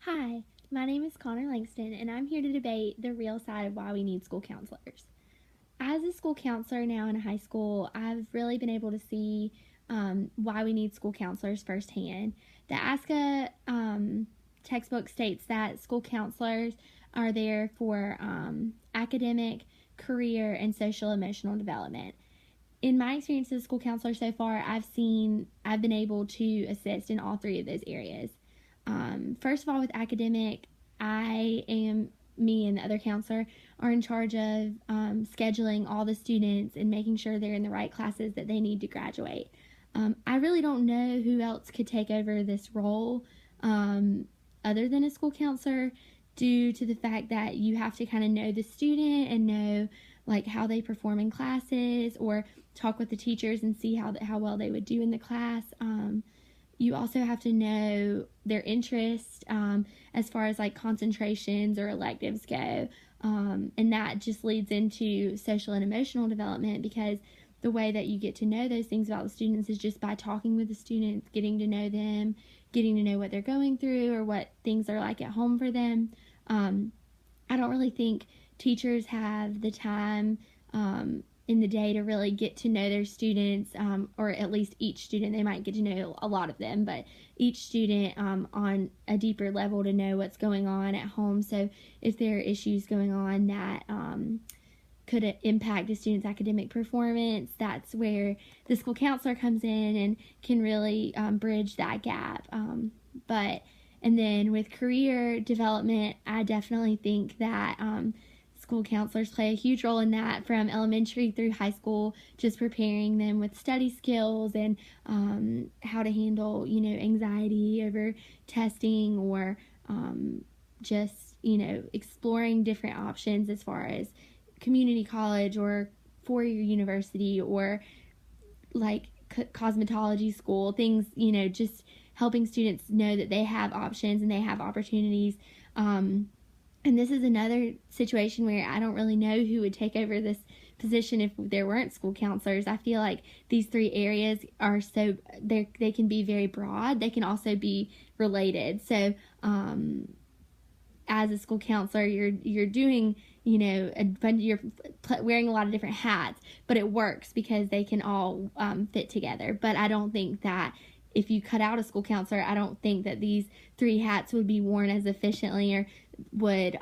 Hi, my name is Connor Langston, and I'm here to debate the real side of why we need school counselors. As a school counselor now in a high school, I've really been able to see why we need school counselors firsthand. The ASCA textbook states that school counselors are there for academic, career, and social emotional development. In my experience as a school counselor so far, I've been able to assist in all three of those areas. First of all, with academic, me and the other counselor are in charge of scheduling all the students and making sure they're in the right classes that they need to graduate. I really don't know who else could take over this role other than a school counselor, due to the fact that you have to kind of know the student and know like how they perform in classes, or talk with the teachers and see how well they would do in the class. You also have to know their interest as far as like concentrations or electives go. And that just leads into social and emotional development, because the way that you get to know those things about the students is just by talking with the students, getting to know them, getting to know what they're going through or what things are like at home for them. I don't really think teachers have the time in the day to really get to know their students, or at least each student. They might get to know a lot of them, but each student on a deeper level to know what's going on at home. So if there are issues going on that could impact a student's academic performance, that's where the school counselor comes in and can really bridge that gap. And then with career development, I definitely think that school counselors play a huge role in that, from elementary through high school, just preparing them with study skills and how to handle, anxiety over testing, or just, exploring different options as far as community college or four-year university, or like cosmetology school, things, just helping students know that they have options and they have opportunities. And this is another situation where I don't really know who would take over this position if there weren't school counselors. I feel like these three areas are they can be very broad. They can also be related. So as a school counselor, you're doing, you're wearing a lot of different hats, but it works because they can all fit together. But I don't think that if you cut out a school counselor, I don't think that these three hats would be worn as efficiently, or would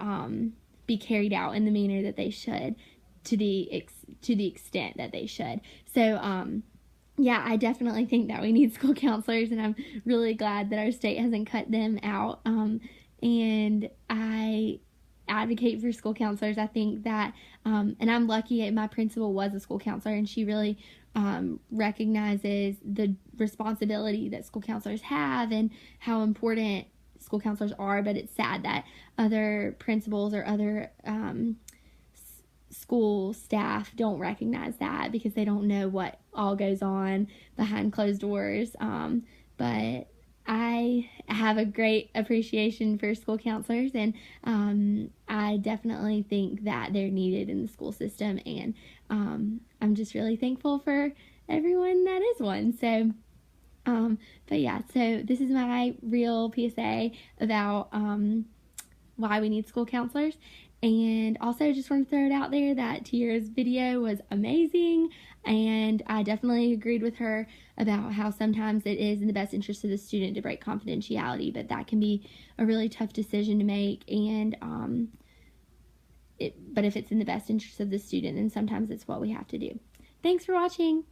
be carried out in the manner that they should, to the extent that they should. So yeah, I definitely think that we need school counselors, and I'm really glad that our state hasn't cut them out. And I advocate for school counselors. I think that, and I'm lucky, my principal was a school counselor, and she really recognizes the responsibility that school counselors have and how important school counselors are. But it's sad that other principals or other school staff don't recognize that, because they don't know what all goes on behind closed doors. But I have a great appreciation for school counselors, and I definitely think that they're needed in the school system, and I'm just really thankful for everyone that is one. So but yeah, so this is my real PSA about why we need school counselors. And also just want to throw it out there that Tiara's video was amazing, and I definitely agreed with her about how sometimes it is in the best interest of the student to break confidentiality, but that can be a really tough decision to make. And but if it's in the best interest of the student, then sometimes it's what we have to do. Thanks for watching.